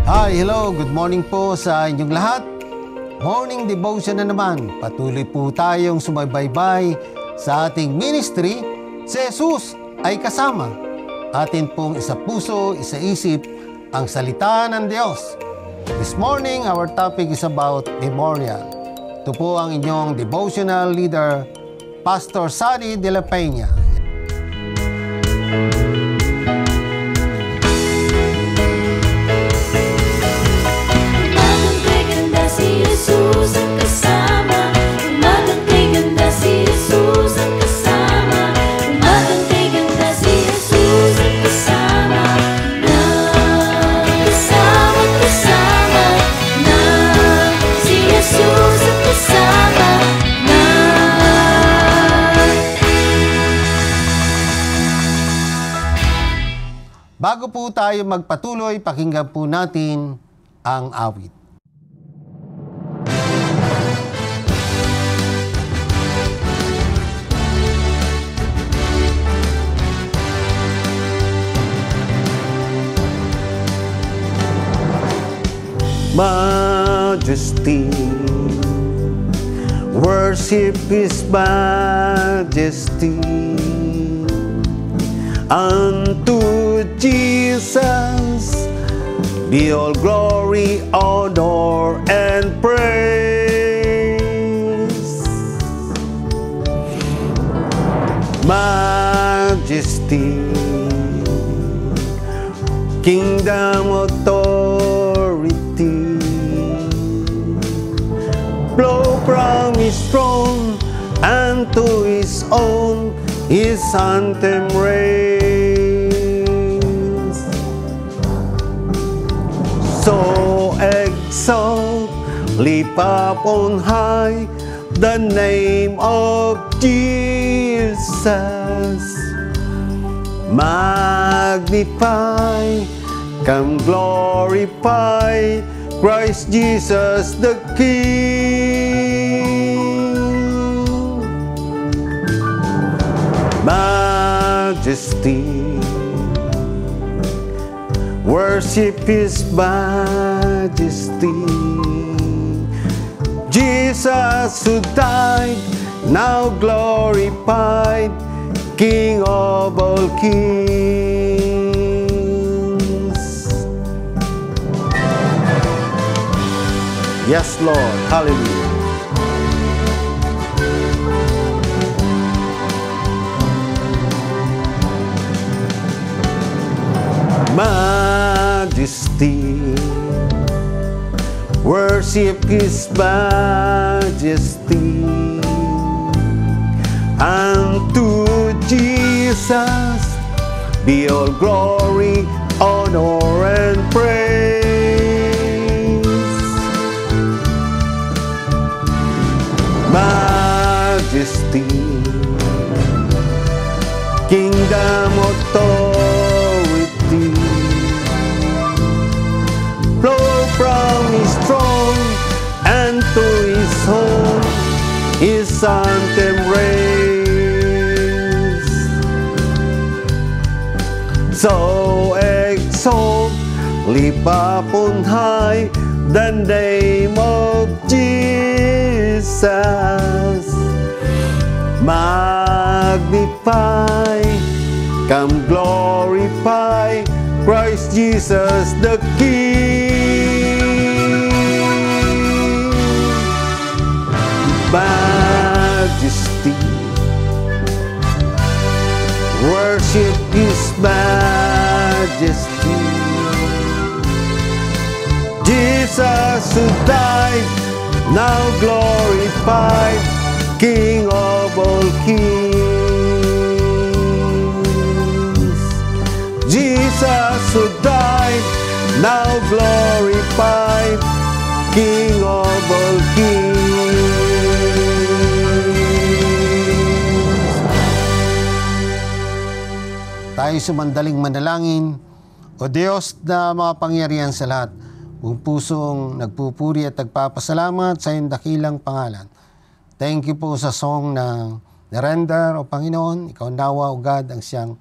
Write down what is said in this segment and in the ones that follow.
Hi, hello, good morning po sa inyong lahat. Morning devotion na naman. Patuloy po tayong sumaybaybay sa ating ministry. Si Jesus ay kasama. Atin pong isa puso, isa isip ang salita ng Diyos. This morning, our topic is about memorial. Ito po ang inyong devotional leader, Pastor Sari de la Peña. Bago po tayo magpatuloy, pakinggan po natin ang awit. Majesty, worship His majesty. Unto Jesus be all glory, honor, and praise. Majesty, kingdom, authority, flow from His throne and to His own His anthem reigns. So exalt, lift up on high the name of Jesus. Magnify, come glorify Christ Jesus the King. Majesty, worship His majesty. Jesus who died, now glorified, King of all kings. Yes, Lord. Hallelujah. Majesty, worship His majesty. Unto Jesus be all glory, honor, and praise. Majesty, kingdom, authority, flow from His throne and to His home His anthem reigns. So exalt, lift up on high the name of Jesus. Magnify, come glorify Christ Jesus the King. Majesty, worship His majesty. Jesus who died, now glorified, King of all kings. Jesus who died, now glorified, King of all kings. Tayo sumandaling manalangin. O Diyos na makapangyarihan sa lahat, buong pusong nagpupuri at nagpapasalamat sa iyong dakilang pangalan. Thank you po sa song na narender, O Panginoon. Ikaw nawa, O God, ang siyang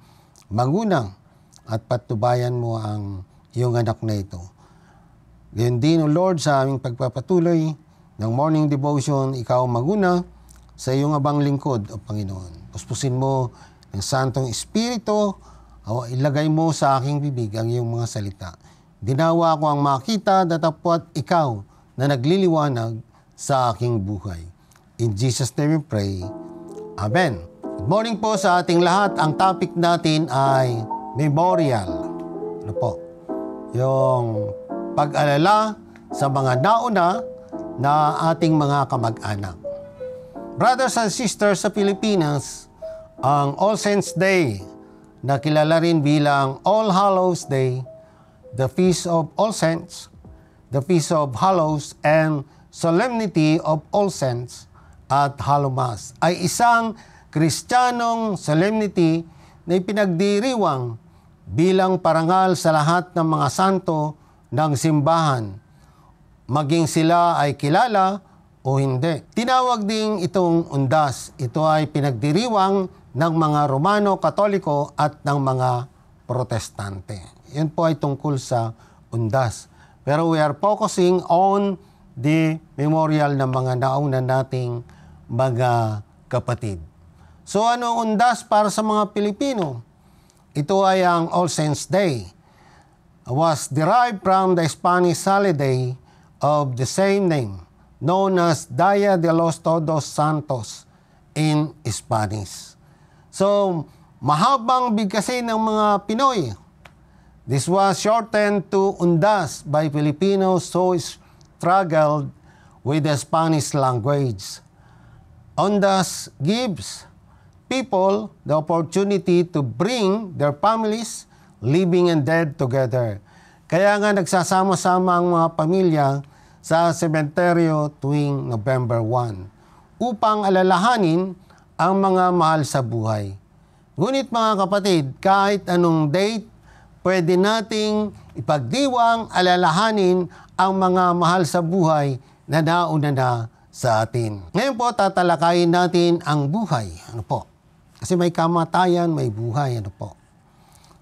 mangunang at patnubayan mo ang iyong anak na ito. Gayon din, O Lord, sa aming pagpapatuloy ng morning devotion, ikaw maguna sa iyong abang lingkod, O Panginoon. Puspusin mo ng Santong Espiritu, o ilagay mo sa aking bibig ang iyong mga salita. Dinawa ko ang makita, datapwat ikaw na nagliliwanag sa aking buhay. In Jesus' name we pray. Amen. Good morning po sa ating lahat. Ang topic natin ay memorial. Ano po? Yung pag-alala sa mga nauna na ating mga kamag-anak. Brothers and sisters sa Pilipinas, ang All Saints Day na kilala rin bilang All Hallows Day, the Feast of All Saints, the Feast of Hallows, and Solemnity of All Saints at Hallow Mass ay isang Kristiyanong solemnity na ipinagdiriwang bilang parangal sa lahat ng mga santo ng simbahan, maging sila ay kilala o hindi. Tinawag din itong undas. Ito ay pinagdiriwang ng mga Romano Katoliko at ng mga Protestante. Yan po ay tungkol sa undas. Pero we are focusing on the memorial ng mga nauna nating mga kapatid. So ano ang undas para sa mga Pilipino? Ito ay ang All Saints Day. Was derived from the Spanish holiday of the same name, known as Dia de los Todos Santos in Spanish. So, mahabang bigkasin ng mga Pinoy. This was shortened to Undas by Filipinos who struggled with the Spanish language. Undas gives people the opportunity to bring their families, living and dead, together. Kaya nga nagsasama-sama ang mga pamilya sa sementeryo tuwing November 1 upang alalahanin ang mga mahal sa buhay. Ngunit mga kapatid, kahit anong date, pwede nating ipagdiwang alalahanin ang mga mahal sa buhay na nauna na sa atin. Ngayon po, tatalakayin natin ang buhay. Ano po? Kasi may kamatayan, may buhay. Ano po?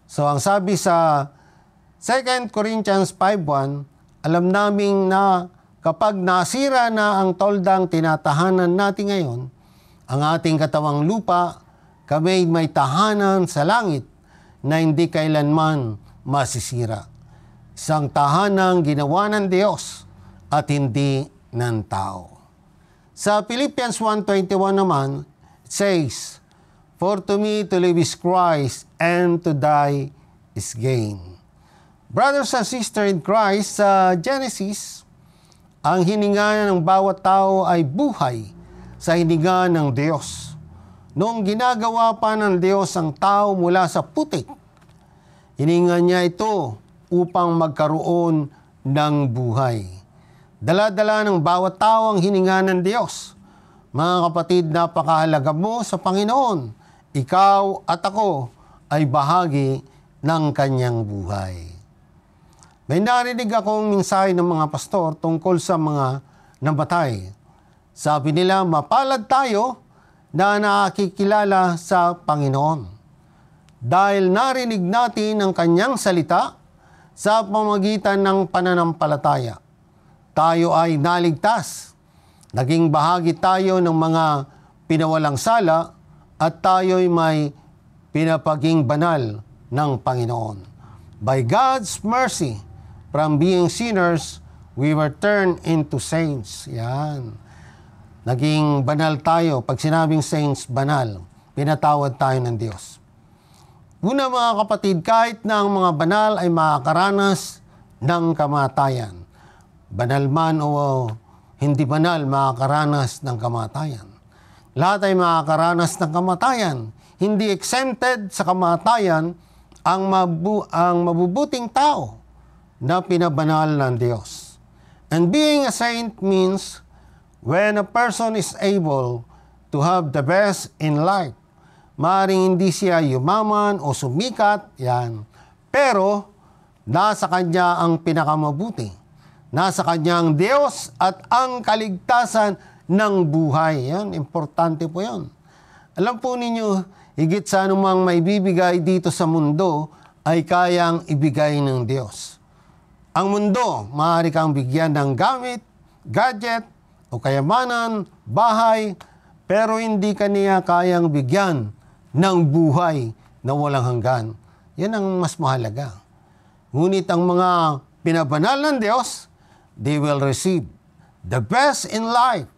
So, ang sabi sa 2 Corinthians 5:1, alam naming na kapag nasira na ang toldang tinatahanan natin ngayon, ang ating katawang lupa, kami may tahanan sa langit na hindi kailanman masisira. Isang tahanang ginawa ng Diyos at hindi ng tao. Sa Philippians 1:21 naman, it says, "For to me to live is Christ, and to die is gain." Brothers and sisters in Christ, sa Genesis, ang hininga ng bawat tao ay buhay sa hininga ng Diyos. Noong ginagawa pa ng Diyos ang tao mula sa putik, hininga niya ito upang magkaroon ng buhay. Dala-dala ng bawat tao ang hininga ng Diyos. Mga kapatid, napakahalaga mo sa Panginoon. Ikaw at ako ay bahagi ng kanyang buhay. May narinig akong mensahe ng mga pastor tungkol sa mga namatay. Sabi nila, mapalad tayo na nakikilala sa Panginoon. Dahil narinig natin ang kanyang salita sa pamamagitan ng pananampalataya. Tayo ay naligtas. Naging bahagi tayo ng mga pinawalang sala at tayo'y may pinapaging banal ng Panginoon. By God's mercy, from being sinners, we were turned into saints. Yan. Naging banal tayo. Pag sinabing saints, banal. Pinatawad tayo ng Diyos. Una mga kapatid, kahit na ang mga banal ay makakaranas ng kamatayan. Banal man o hindi banal, makakaranas ng kamatayan. Lahat ay makakaranas ng kamatayan. Hindi exempted sa kamatayan ang mabubuting tao na pinabanal ng Diyos. And being a saint means when a person is able to have the best in life. Maaaring hindi siya yumaman o sumikat, yan. Pero nasa kanya ang pinakamabuti. Nasa kanya ang Diyos at ang kaligtasan ng buhay. Yan, importante po yan. Alam po ninyo, higit sa anumang may bibigay dito sa mundo ay kayang ibigay ng Diyos. Ang mundo, maaari kang bigyan ng gamit, gadget, o kayamanan, bahay, pero hindi ka niya kayang bigyan ng buhay na walang hanggan. Yan ang mas mahalaga. Ngunit ang mga pinabanal ng Diyos, they will receive the best in life,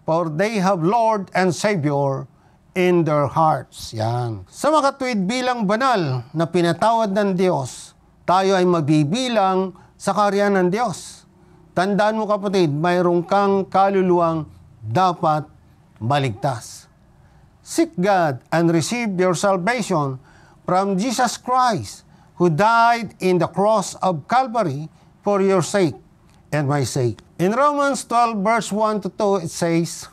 for they have Lord and Savior in their hearts. Yan. Sa makatuwid bilang banal na pinatawad ng Diyos, tayo ay mabibilang sa karya ng Diyos. Tandaan mo kapatid, mayroon kang kaluluwang dapat maligtas. Seek God and receive your salvation from Jesus Christ, who died in the cross of Calvary for your sake and my sake. In Romans 12 verse 1 to 2, it says,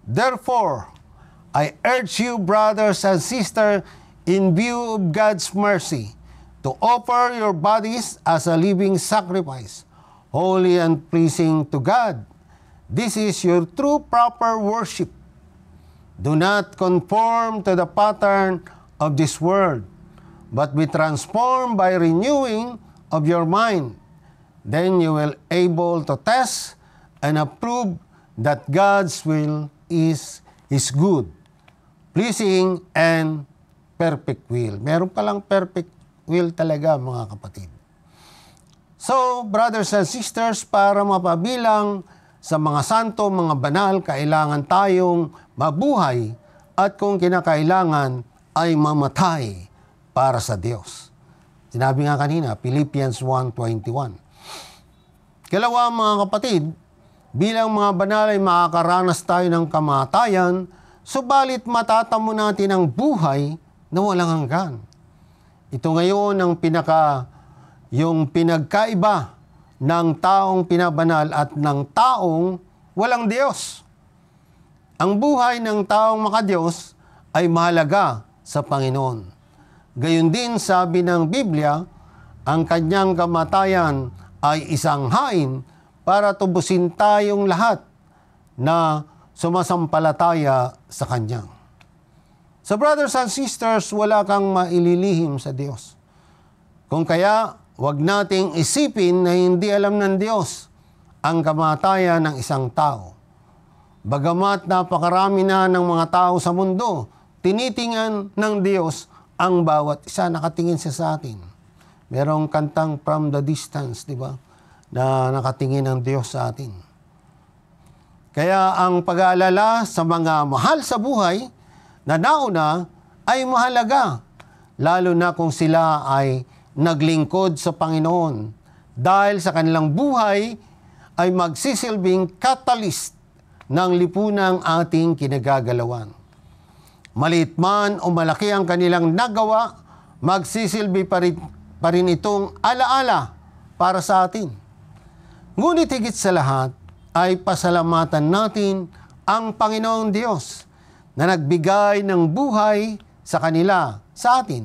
"Therefore, I urge you, brothers and sisters, in view of God's mercy, to offer your bodies as a living sacrifice, holy and pleasing to God. This is your true proper worship. Do not conform to the pattern of this world, but be transformed by renewing of your mind. Then you will able to test and approve that God's will is His good, pleasing, and perfect will." Meron palang perfect will talaga, mga kapatid. So, brothers and sisters, para mapabilang sa mga santo, mga banal, kailangan tayong mabuhay at kung kinakailangan ay mamatay para sa Diyos. Sinabi nga kanina, Philippians 1:21. Kalawa, mga kapatid, bilang mga banal ay makakaranas tayo ng kamatayan, subalit matatamo natin ang buhay na walang hanggan. Ito ngayon ang yung pinagkaiba ng taong pinabanal at ng taong walang Diyos. Ang buhay ng taong makadiyos ay mahalaga sa Panginoon. Gayon din sabi ng Biblia, ang kanyang kamatayan ay isang hain para tubusin tayong lahat na sumasampalataya sa Kanya. So brothers and sisters, wala kang maililihim sa Diyos. Kung kaya, wag nating isipin na hindi alam ng Diyos ang kamatayan ng isang tao. Bagamat napakarami na ng mga tao sa mundo, tinitingnan ng Diyos ang bawat isa, nakatingin siya sa atin. Merong kantang From the Distance, di ba? Na nakatingin ang Diyos sa atin. Kaya ang pag-aalala sa mga mahal sa buhay na nauna ay mahalaga, lalo na kung sila ay naglingkod sa Panginoon dahil sa kanilang buhay ay magsisilbing catalyst ng lipunang ating kinagagalawan. Maliit man o malaki ang kanilang nagawa, magsisilbi pa rin itong alaala para sa atin. Ngunit higit sa lahat ay pasalamatan natin ang Panginoong Diyos na nagbigay ng buhay sa kanila, sa atin.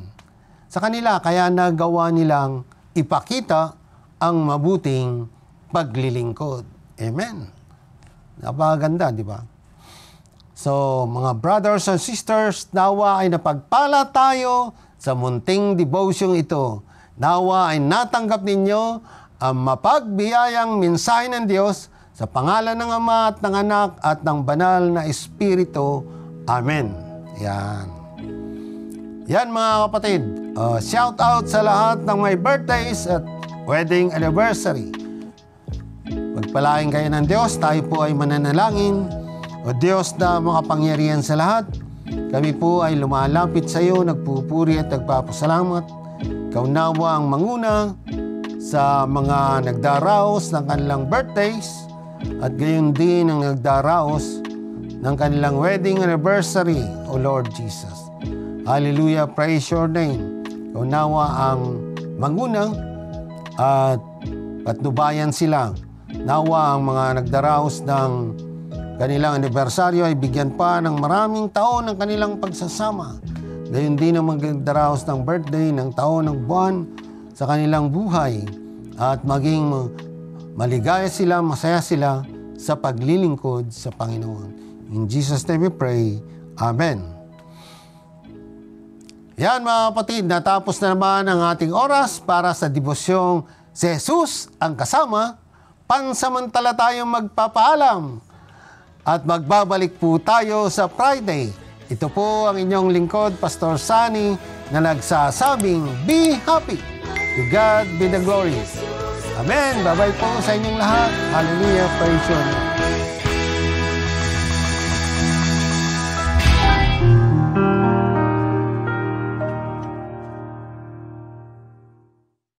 Sa kanila, kaya nagawa nilang ipakita ang mabuting paglilingkod. Amen. Napakaganda, di ba? So, mga brothers and sisters, nawa ay napagpala tayo sa munting devotion ito. Nawa ay natanggap ninyo ang mapagbiyayang mensahe ng Diyos sa pangalan ng Ama at ng Anak at ng Banal na Espiritu. Amen. Yan. Yan mga kapatid. Shout out sa lahat ng may birthdays at wedding anniversary. Pagpalain kayo ng Diyos, tayo po ay mananalangin. O Diyos na makapangyarihan sa lahat, kami po ay lumalapit sa iyo, nagpupuri at nagpapasalamat. Ikaw nawa ang manguna sa mga nagdaraos ng kanilang birthdays at gayon din ang nagdaraos ng kanilang wedding anniversary, O Lord Jesus. Hallelujah, praise your name. Ikaw nawa ang manguna at patnubayan sila. Nawa ang mga nagdaraos ng kanilang anibersaryo ay bigyan pa ng maraming taon ng kanilang pagsasama. Gayon din ang magdaraos ng birthday, ng taon, ng buwan sa kanilang buhay at maging maligaya sila, masaya sila sa paglilingkod sa Panginoon. In Jesus' name we pray. Amen. Yan mga kapatid, natapos na naman ang ating oras para sa devosyong si Jesus ang kasama, pansamantala tayong magpapaalam at magbabalik po tayo sa Friday. Ito po ang inyong lingkod, Pastor Sunny, na nagsasabing, be happy. To God be the glory. Amen. Bye-bye po sa inyong lahat. Hallelujah. Praise you.